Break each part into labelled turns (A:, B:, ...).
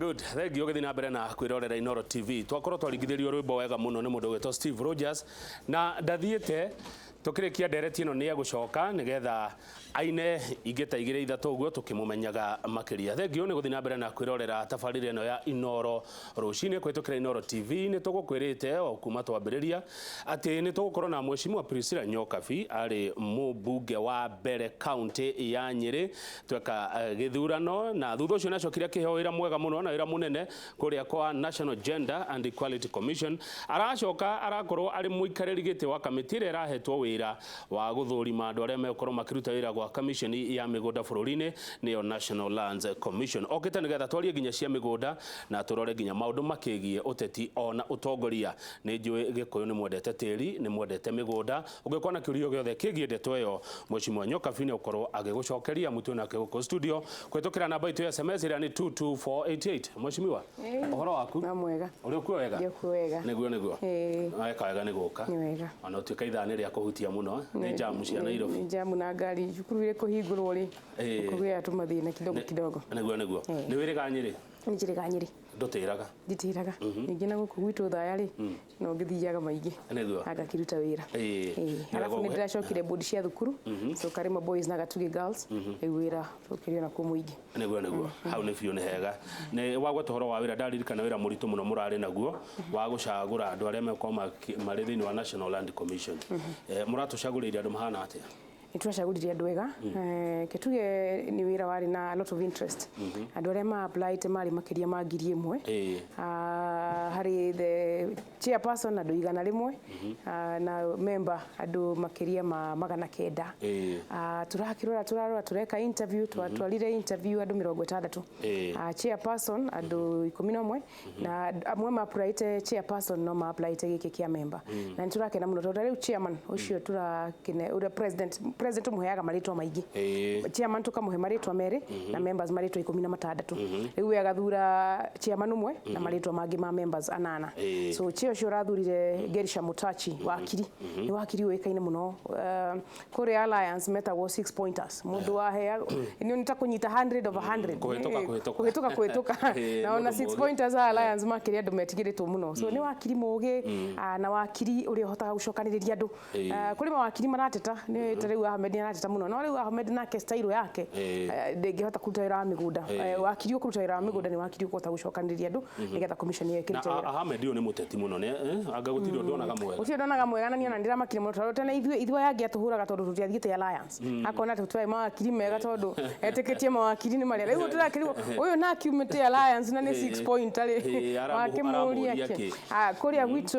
A: Good. Thank you githina mbere na kwirorera Inoro TV. Twakorwo twaringithirio rwimbo wega muno ni mundu wetwo Steve Rogers na ndathiite tukirikia ndereti ino ni egucoka nigetha aine ingita igire ithatu guo tukimumenyaga makiria. Thank you ni guthina mbere na kwirorera tabarire ino ya Inoro rucine kwitukira Inoro TV ni tugukwirite o kuma twambiriria ati ni tugukorwo na mheshimiwa Priscilla Nyokabi ari mubunge wa Mbere county ya Nyeri tweka githurano na thutha ucio nacokire kiheo wira mwega muno na wira munene kuria kwa National Gender and Equality Commission aracoka arakorwo ari muikariri giti wa kamiti ira irahetwo wira wa guthurima andu aria mekorwo makiruta wira gwa commission ya migunda bururi-ini niyo National Lands Commission. Okite nigetha twarie nginya cia migunda na turore nginya maundu makigie uteti ona utongoria. Ni njui Gikuyu ni mwendete tiri ni mwendete migunda ungikwa na kiurio giothe kigie ndeto iyo mheshimiwa Nyokabi ni ukorwo agigucokeria mutu na kiguko studio kwitukira namba itu ya SMS ira ni 22488. Mheshimiwa uhoro waku
B: na mwega
A: uri ku wega
B: wega
A: niguo aka wega ni guka
B: ni wega
A: ona utuika ithane ria kuhutia muno ni jamu cia Nairobi
B: ni jamu na ngari cukuru ile kuhingurwo ri kugia tumathina kidogo
A: niguo ni wiriga Nyeri
B: ni njiriga Nyeri
A: ndutiraga
B: nditiraga ningi na guku gwitu thaya ri no ngithiaga maingi
A: niguo
B: agakiruta wira arafu ni ndacokire bodi cia thukuru so Karima boys na Gatugi girls wira tukirio na ku muingi
A: niguo hau ni biu ni hega ni wagwa tuhoro wa wira ndaririkana wira muritu muno murari naguo wa gucagura andu aria mekoma mari thini wa National Land Commission muratucaguriria andu mahana atia
B: nitwacaguririe andu wega kituge ni wira wari na a lot of interest andu aria ma applied mari makiria ma ngiri imwe hari the chairperson andu 100 na member andu makiria ma 900 turakirora tureka interview twatwarire interview andu 60 chairperson andu 11 na amwe ma applied chairperson no ma applied giki kia member na niturakena muno tondu riu chairman ucio turakene ura president muheaga maritwa maingi chairman tukamuhe maritwa meri na members maritwa 16 riu agathura chairman umwe na maritwa mangi ma members 8 so chio cio rathurire Gerisha Mutachi wakiri ni wakiri wekaine muno kuri alliance metagwo 6 pointers mundu wahea ni nitakunyita 100 over 100 kuhituka na ona 6 pointers alliance makiri andu metigiritwo muno so ni wakiri mugi na wakiri uri hotaga gucokaniriria andu kuri mawakiri marateta ni tariu Ahmed arateta muno no riu Ahmed nake style yake ndingihota kuruta wira wa migunda wakiri kuruta wira wa migunda ni wakiri kuhota gucokaniriria andu nigetha commission ye kirite wira
A: Ahmed ni muteti muno ne anga gutiro ndonaga mwega
B: utio ndonaga mwega na niona ndiramakire muno tondu tena ithwe yangi atuhuraga tondu tutiathiite alliance akona tutwae mawakiri mega tondu etikitie mawakiri ni maria riu turakiriwo uyu na kiumite alliance na ni 6 point ali wakimuria ki kuria gwitu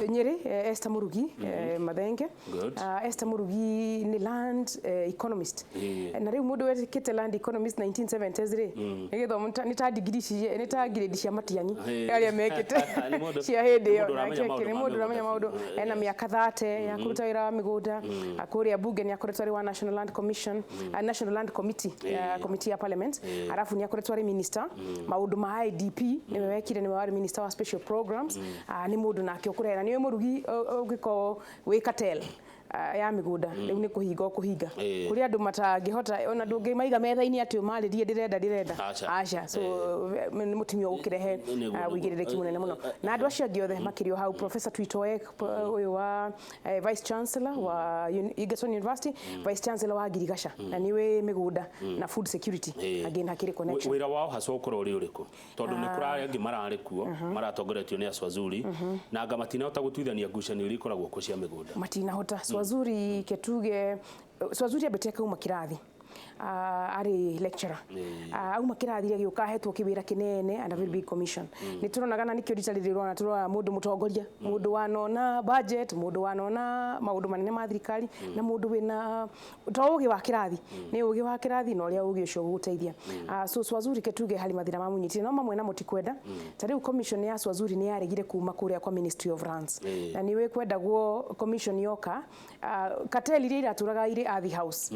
B: Nyeri Esther Murugi Mathenge Esther Murugi ni land economist na riu mundu wetikite land economist 1970s ri nigithomo ni ta degree ni ta grade cia matiangi aria mekite cia hindi yo ni mundu ramenya maundu ena miaka 30 ya kuruta wira wa migunda akuria bunge ni akoretwo ari wa National Land Commission National Land Committee committee ya parliament arafu ni akoretwo ari minister maundu ma IDP ni wekire ni wari minister wa special programs ni mundu nake ukurera ni Murugi ugiko wi cartel ya migunda riu ni kuhinga kuri andu matangihota ona ndungi maiga metha-ini ati umaririe ndirenda acha so mutimio ukirehe wigiririki munene muno na andu acio angi othe makirio hau Professor Twitoek uyu wa Vice Chancellor wa Egerton University Vice Chancellor wa Girigasha na niwe migunda na food security again hakiri connection
A: wira wao haso ukoro uri uriku tondu ni kurari angi marari kuo maratongoretio ni Swazuri na anga matinahota gutwithania ngucanio iri koragwo ku cia migunda
B: matinahota Swazuri ketuge Swazuri abeteka uma kirathi ari lecturer auma kirathire giuka hetwo kiwira kinene and a very big commission ni turonaga na nikio ritarirwo na turwa mundu mutongoria mundu wanona budget mundu wanona maundu manene ma thirikari na mundu wina ugi wa kirathi ni ugi wa kirathi no ria ugi ucio guteithia so Swazuri ketuge hali mathira mamunyitire no mamwe na mutikwenda tariu commission ya Swazuri ni yaregire kuma kuria kwa Ministry of Lands na niwe kwendagwo commission yoka kateli ira turaga ire athi house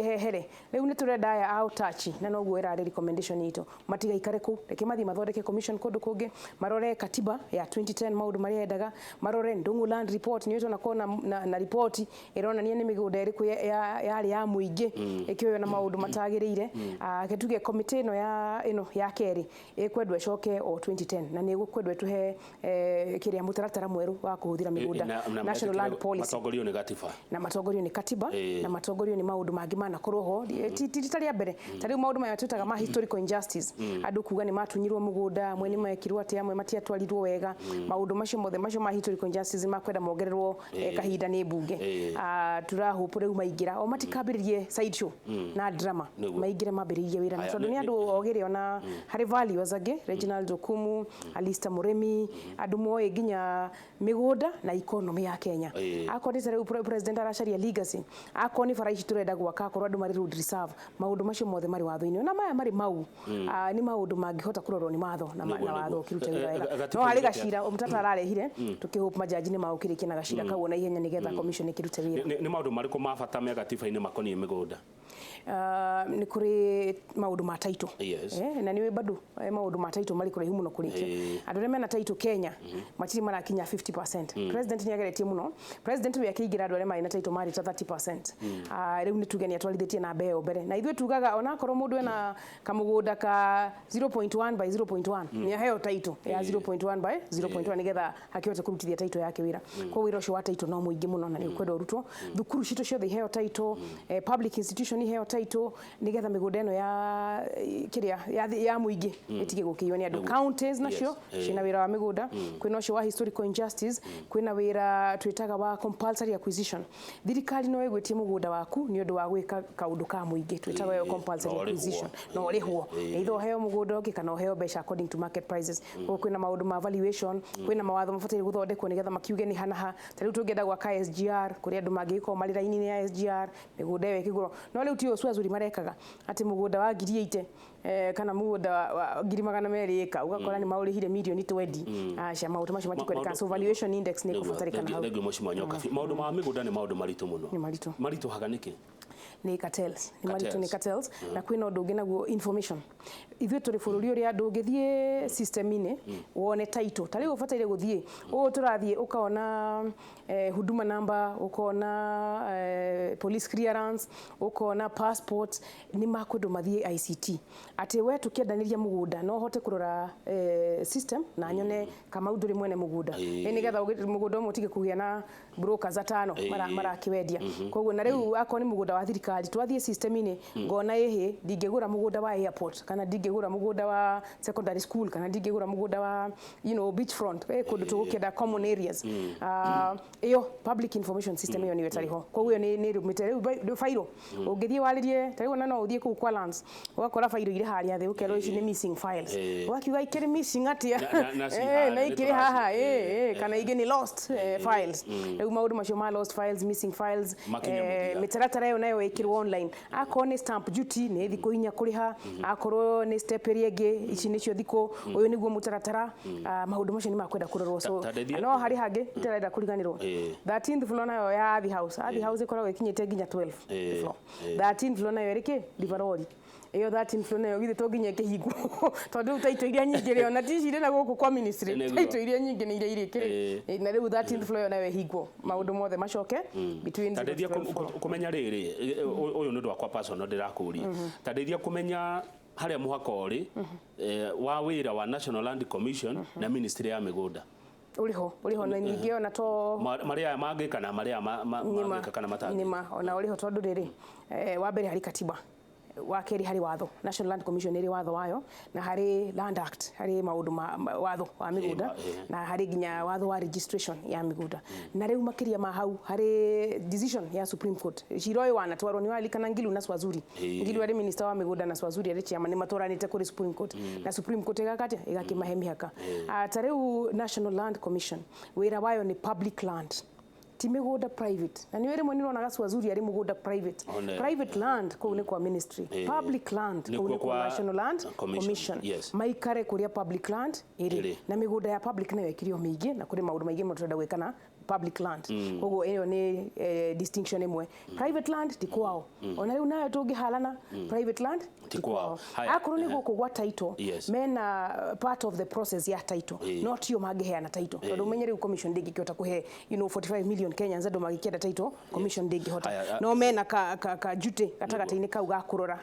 B: hehere riu ni turenda ya out touch na noguo ira recommendation itu matiga ikare ku reke mathi mathondeke commission kundu kungi marore katiba ya 2010 maudu maria endaga marore Ndungu land report ni na kona na report ironania ni migunda iriku ya muingi ikioyo na maudu matagirire ketuge committee no ya keri ikwendwe coke o 2010 na ni gukwendwe tuhe kiria mutaratara mweru wa kuhuthira migunda national land policy
A: matongorio ni katiba
B: na matongorio ni katiba na matongorio ni maudu mangi mana korwo ho titaria mbere tari maudu maya twitaga ma historical injustice andu kuga ni matunyirwo mugunda mwe ni mekirwo ati amwe matiatwarirwo wega maudu macio mothe macio ma historical injustice makwenda mongererwo kahinda ni bunge turahupu riu maingira o matikambiririe side show na drama maingire mambiririe wira na tondu ni andu ogire ona hari values age Reginald Okumu Alistair Muremi andu moe ginya migunda na economy ya Kenya akoni sare president aracaria legacy akoni faraishi turenda gwaka korwo andu mari road reserve maudu macio mothe mari watho-ini na maya mari mau ni maudu mangihota kurorwo ni matho na watho kirute wega no hari gacira umutata ararehire tukihope majaji ni maukirikie na gacira kau na ihenya nigetha commission ikirute wira
A: ni maudu mariko mabata me gatiba-ini makoni migunda
B: ni kuri maudu ma title na ni bado maudu ma title mari kuri muno kurikia andu re mena title Kenya matiri marakinya 50% president ni ageretie muno president we akigira andu re mai na title mari ta 30% riu ni tugeni atwarithitie na mbeo mbere na ithwe tugaga ona korwo mundu ena kamugunda ka 0.1 by 0.1 ni aheo title ya 0.1 by 0.1 nigetha akihote kurutithia title yake wira kwa wira ucio wa title no muingi muno na ni kwenda urutwo thukuru cito ciothe iheo title public institution iheo title nigetha migunda eno ya kiria ya muingi itige gukiyo ni andu counties nacio cina wira wa migunda kwina ucio wa historical injustice kwina wira twitaga wa compulsory acquisition thirikari no igwetie mugunda waku ni undu wa gwika kaundu ka muingi twitaga compulsory acquisition no rihwo either heo mugunda ungi kana heo beca according to market prices kwina maundu ma valuation kwina mawatho mafatiri guthondekwo nigetha makiuge ni hanaha tariu tungenda gwa KSGR kuri andu mangiko mari raini ya SGR migunda iyo ikiguro no riu tio swazuri marekaga ati mugunda wa 8 kana mugunda wa 200 eka ugakora ni maurihire milioni 20 acha maudu macio matikwendeka so valuation index ni kufatarikana hau
A: ndio mwisho mwanyoka maudu ma migunda ni maudu maritu muno
B: ni
A: maritu haganiki
B: ni cartels ni maritu ni cartels na kwina undu ungi naguo information ithuĩ tũrĩ bũrũri ũrĩa ndũngĩthiĩ system-inĩ wone title tari ũbataire gũthiĩ tũrathiĩ ũkaona huduma number ũkaona police clearance ũkaona passport ni makũndũ mathiĩ ICT atĩ we tũkĩendanĩria mũgũnda no hote kũrora system na nyone kama ũndũ rĩ mwene mũgũnda nigetha mũgũnda ũmwe ũtige kũgĩa na brokers atano marakĩwendia koguo na rĩu akoni mũgũnda wa thirikari twathiĩ system-inĩ ngona ĩhĩ ndingĩgũra mũgũnda wa airport kana ndingĩgũra mũgũnda wa secondary school kana ndingĩgũra mũgũnda wa beach front kũndũ tũgũkĩenda common areas iyo public information system iyo niyo tariho koguo ni rumite rĩu fairo ũngĩthiĩ warĩrie tariho na no ũthiĩ kũu kwa lands ũgakora fairo ire harĩa thĩ ũkerwo ici ni missing files ũgakiuga ikĩrĩ missing atia na ikĩrĩ haha kana ingĩ ni lost files rĩu maũndũ macio ma lost files missing files mĩtaratara ĩyo nayo ĩkĩrwo online akorwo nĩ stamp duty nĩ thikũ inya kũrĩha akorwo nĩ step ĩrĩa ĩngĩ ici nĩcio thikũ ũyũ nĩguo mũtaratara maũndũ macio nĩ makwenda kũrorwo so no harĩ hangĩ itarenda kũriganĩrwo 13th floor nayo ya Athi House ĩkoragwo ĩkinyĩte nginya 12 floor 13th floor nayo ĩrĩ Liverori iyo 13 floor nayo githĩ to nginya kĩhingo tondũ taito iria nyingĩ rĩo na ticire na gũkũ kwa ministry taito iria nyingĩ nĩ iria irĩkĩrĩ na rĩu 13th floor nayo ĩhingwo maũndũ mothe macoke between
A: tadeithia kumenya rĩrĩ ũyũ nĩ ndwakwa personal ndĩrakũria tadeithia kumenya harĩa mũhaka ũrĩ wa wĩra wa National Land Commission na Ministry ya Mĩgũnda
B: uriho na ningĩ ona to
A: maria mangĩ kana maria mangĩ kana matangĩ
B: nima ona uriho tondu rĩrĩ wa mbere hari katiba wa keri hari watho National Land Commission iri watho wayo na hari Land Act hari maundu watho wa migunda na hari ginya watho wa registration ya migunda na riu makiria ma hau hari decision ya Supreme Court ciroi wana twarwo ni wali kana Ngilu na Swazuri Ngilu ari minister wa migunda na Swazuri ari chairman ni matoranite kuri Supreme Court na Supreme Court igakati igakimahe mihaka tareu National Land Commission wira wayo ni public land ti migunda private na ni were mwe nirona Swazuri ari mugunda private land ko ni kwa ministry public land ko ni kwa National Land Commission maikare kuria public land iri na migunda ya public nayo ikirio mingi na kuri maundu maingi muturenda gwikana public land koguo iyo ni distinction imwe private land ti kwao ona riu nayo tungihalana private land ti kwao akuru ni guku gwa title mena part of the process ya title not yo magiheana title tondu umenye riu commission ndingikihota kuhe 45 million Kenyans ando magikienda title commission ndingihota no mena ka jute gatagataini kau ga kurora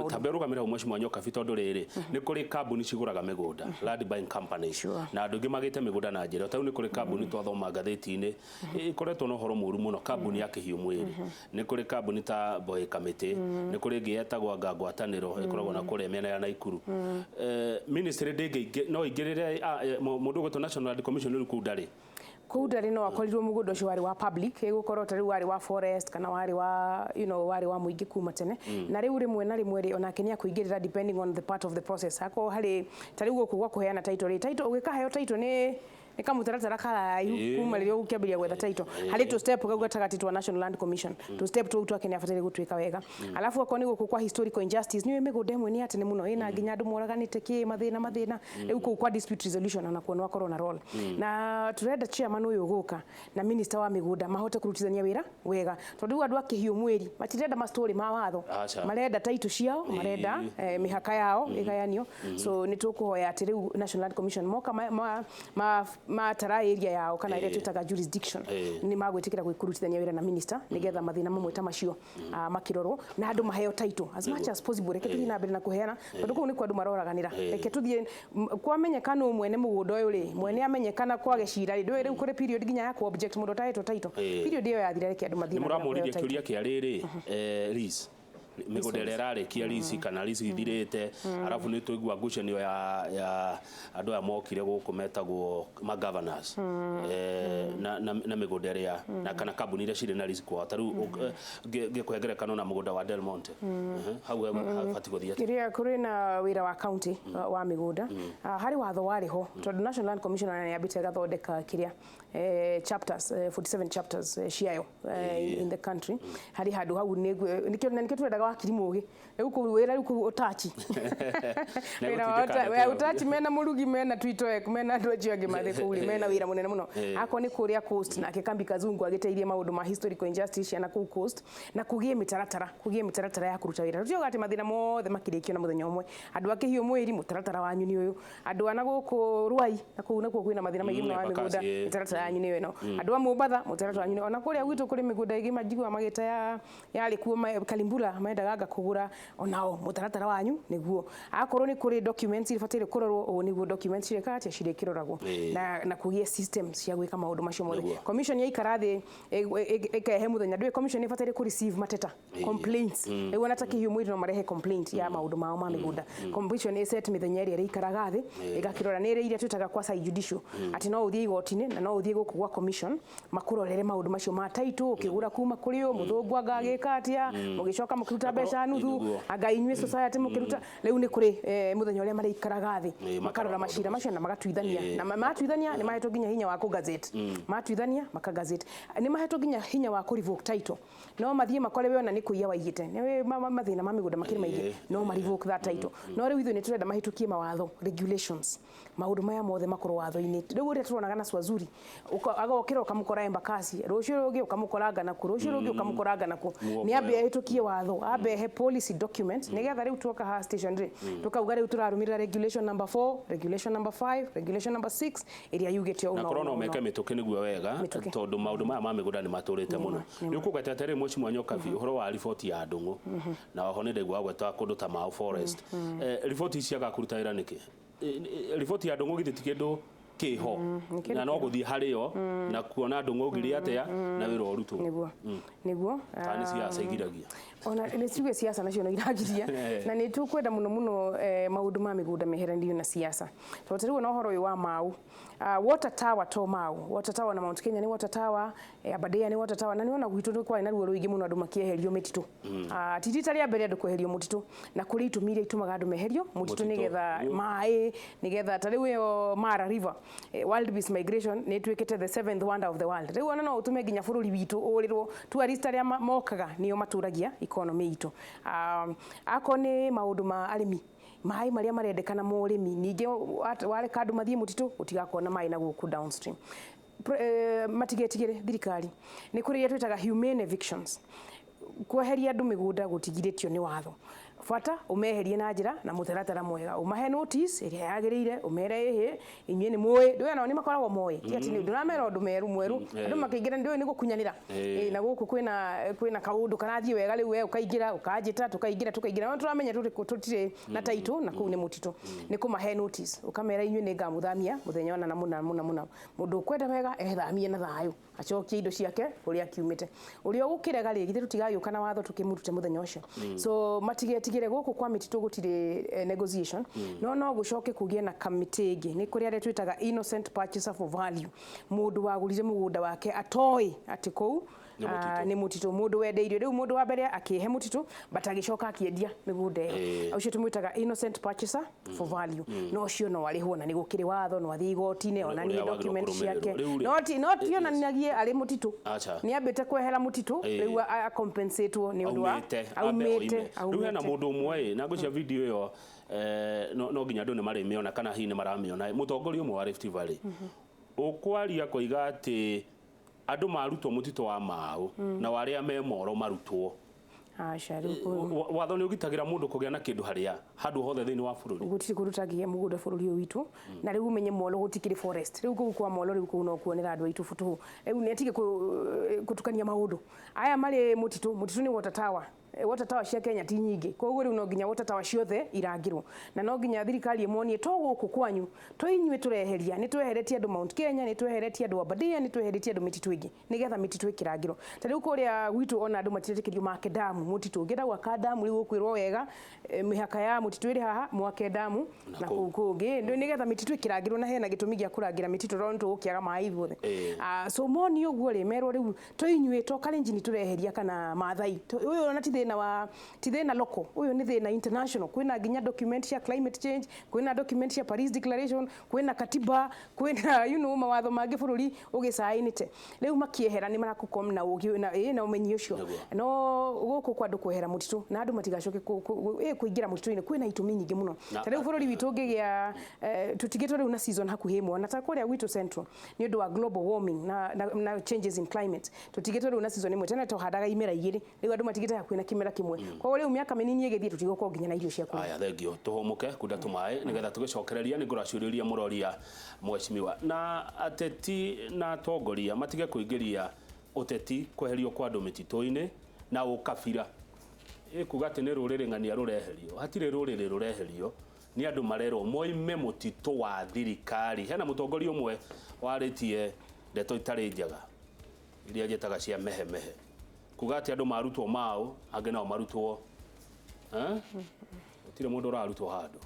A: taberugamira umweshimwa nyoka bitondu riri ni kuri kambuni ciguraga migunda land buying companies na andu ngi magite migunda na njira tau ni kuri kambuni twathoma ngatheti-ini ikoretwo no horo muru muno kambuni ya Kihiu Mwiri ni kuri kambuni ta Boy Committee ni kuri ngietagwa ngwataniro ikoragwo na kuri mena ya Naikuru ministry ndingi no ingirire mundu gwetu National Land Commission ni kudari
B: kudari no akorirwo mugundo cio wari wa public igukorwo tari wari wa forest kana wari wa wari wa muingi kuma tene na riu rimwe na rimwe ri ona Kenya kuingirira depending on the part of the process hako hari tari gukugwa kuheana title ugikaheyo title ni kamutaratara kala kuma ririo ukiambiria gwetha title hari to step gauga tagati twa National Land Commission to step tu Kenya afatire gutwika wega alafu akoni guku kwa historical injustice ni migundo imwe ni atene muno ina nginya andu moraganite ki mathina riu kwa dispute resolution na kuonwa corona role na turenda chairman uyu guka na minister wa migunda mahote kurutithania wira wega tondu andu a Kihiu Mwiri matirenda mastori ma watho marenda title ciao marenda mihaka yao igayanio so nitukuhoya ati riu National Land Commission moka matara area yao kana ile twitaga jurisdiction ni magwitikira gwikurutithania wira na minister nigetha mathina mamwe ta macio makirorwo na andu maheo title as much as possible reke tuthina mbere na kuheana tondu kuu ni kwa andu maroraganira reke tuthie kwamenyekana umwene mugundo uyu ri mwene amenyekana kwa gecira ri ndwe riu kuri period nginya ya ku object mundu title period iyo yathira reke andu mathina
A: muramuririe kiuria kia riri lease migondera rarikia lease kana lease ithirite arafu ni tuigua ngucanio ya andu aya mokire guku metagwo ma governors na migondera na kana kambuni iria ciri na lease kwa taru ngikwengerekana na mugunda wa Del Monte hau fati guthia
B: kiria kuri na wira wa county wa migunda hari watho wariho tondu National Land Commission ya bitega gathondeka kiria chapters 47 chapters ciayo in the country hari handu hau nikio twenda wa kirimugi riu wira riu utachi wira utachi mena murugi mena twitoek mena andu acio angi mathe kuri mena wira munene muno ako ni kuria coast na Kikambi Kazungu agiteirie maundu ma historical injustice na ku coast na kugie mitaratara ya kuruta wira rutio gati mathina mothe makirikio na muthenya umwe andu a Kihiu Mwiri mutaratara wanyu ni uyu andu ana guku Ruai na kuu nakuo kwina mathina maingi na migunda mitaratara yanyu ni ino andu a Mombatha mutaratara wanyu ona kuria gwitu kuri migunda ingi majigwa magita ya rikuo Kalimbura mendaga kugura onao mutaratara wanyu niguo akorwo ni kuri documents ifatire kurorwo o niguo documents cireka cire kiroragwo na kugie systems cia gwika maundu macio mothe commission ya ikarathi ikahe muthenya ndwe commission ifatire ku receive mateta complaints ego na Kihiu Mwiri no marehe complaint ya maundu mao ma migunda commission is set mithenya iri ikarathi igakirora ni iri twitaga kwa side judicial ati no uthie igotini na no uthie guku gwa commission makurorere maundu macio ma title ukigura kuma kuri o muthungu agagika atia mugicoka mukiruta besha nuthu againywe society mukiruta riu ni kuri muthenya uria mari ikarathi makarora mashira macio na magatuithania na matuithania ni mahetwo ginya hinya wa ku gazette matuithania maka gazette ni mahetwo ginya hinya wa ku revoke title no mathie makore we ona ni kuiya waigite ni mathina ma migunda makiri maingi no ma revoke that title no riu ithu ni turenda mahitukie mawatho regulations maundu maya mothe makorwo watho-ini riu uria turonaga na Swazuri agokira ukamukora Embakasi rucio rugi ukamukoranga na ku rucio rugi ukamukoranga na ku ni ambe ahitukie watho ambe he policy document nigetha riu tuoka ha station ri tukauga riu turarumirira regulation number 4 regulation number 5 regulation number 6 iria yugite ona
A: na corona meke mituke niguo wega tondu maundu maya ma migunda ni maturite muno ni ukugata tare mweshimwa nyoka vi uhoro wa report ya ndungu na oho ni ndegwa gwetwa kundu ta ma forest report ici agakuruta ira niki report ya ndungu githiti kindu kiho na no guthie hario na kuona ndungu ngiri atia na wira orutu
B: niguo
A: tani siasa igiragia
B: ona ni ciuge siasa nacio no iragiria na ni tukwenda muno maundu ma migunda meheranio na siasa totiriwo na horo uyu wa mau water tower to mau water tower na Mount Kenya ni water tower Aberdare ni water tower na niona gwitu kwa ina ruo ruingi muno andu makieherio mititu titita ria mbere andu kweherio mutitu na kuri itumire itumaga andu meherio mutitu nigetha mai nigetha tariwe yo Mara River World Peace Migration ni twikite the 7th wonder of the world riu ona no utume ginya bururi witu urirwo tourist aria mokaga nio maturagia economy itu akone maundu ma arimi mai maria marendekana mu urimi ninge wale kandu mathie mutitu utigakona mai na guku downstream matigetigire thirikari ni kuri twitaga humane evictions kweheria andu migunda gutigiritio ni watho bata umeherie na njira na mutaratara mwega umahe notice iria yagirire umere ehe inywe ni moe ndio na ni makoragwo moe ti ati ni ndunamera undu meru mweru andu makiingira ndio ni gukunyanira na guku kwina kaundu karathie wega riu we ukaingira ukajita tukaingira no turamenya tutire na taito na kuu ni mutito ni kumahe notice ukamera inywe ni ngamuthamia muthenya ona na muna mundu kwenda wega ethamie na thayu acokie indo ciake uria kiumite uria gukirega rigi tutigayuka na watho tukimurute muthenya ucio so matigetigire guku kwa mititu gutire negotiation no gucoke kugie na committee ingi ni kuri aria twitaga innocent purchaser for value mundu wagurire mugunda wake atoi ati kou ni mutito mundu wendeirio riu mundu wa mbere akihe mutito batagicoka akiendia migunda iyo ucio tumwitaga innocent purchaser for value no cio no arihwo na ni gukiri watho no athi igotine ona ni document ciake not ona ninagie ari mutito ni ambite kwehera mutito riu a compensate ni undu wa aumite
A: riu hena mundu umwe na ngucia video iyo no ginya ndu ni marimiona kana hi ni maramiona mutongoria umwe wa Rift Valley ukwaria koiga ati andu marutwo mutito wa maau na waria me moro marutwo watho ni ugitagira mundu kugia na kindu haria handu hothe thini wa bururi
B: gutiri kurutagia mugunda bururi witu na riu menye molo gutikiri forest riu kwa molo riu kuno kuonera andu aitu futu riu netige kutukania maundu aya mari mutitu ni water tower cia Kenya ti nyingi koguo riu no nginya water tower ciothe irangirwo na no nginya thirikari imonie to guku kwanyu to inywe tureheria ni tweheretie andu Mount Kenya ni tweheretie andu Abadia ni tweheretie andu mititu ingi nigetha mititu ikirangirwo ta riu kuria gwitu ona andu matitikirio make damu mutitu ngira gwa kadamu riu kwirwo wega mihaka ya mutitu iri haha mwake damu na kukungi nigetha mititu ikirangirwo na hena gitumi gia kurangira mititu ronto gukiaga mai thothe so moni uguo ri merwo riu to inywe to kalenjini tureheria kana mathai uyu ona tithina local uyu ni thina international kwina ginya document ya climate change kwina document ya Paris declaration kwina katiba kwina mawatho mangi bururi ugisainite riu makiehera ni marakukom na ugi na umenyi ucio no guku kwa andu kwehera mutitu na andu matigacoke kuingira mutitu-ini kwina itumi nyingi muno ta riu bururi witu ngigia tutigitwo riu na season hakuhi imwe na ta kuria gwitu central ni undu wa global warming na changes in climate tutigitwo riu na season imwe tena tuhandaga imera igiri riu andu matigitaga kwina kimera kimwe kwa riu miaka minini igithie tutigoko nginya na irio cia kuri
A: aya thengio tuhomuke kunda tumai nigetha tugicokereria ni nguraciuriria muroria mweshimiwa na ateti na tongoria matige kuingiria uteti kweherio kwa andu mitito-ini na ukabira kuga ati ni ruriri ng'ania rureherio hatire ruriri rureherio ni andu marerwo moime mutito wa thirikari hena mutongoria umwe waritie ndeto itari njega iria njetaga cia mehe kuga ati andu marutwo mao ange nao marutwo utire mundu urarutwo handu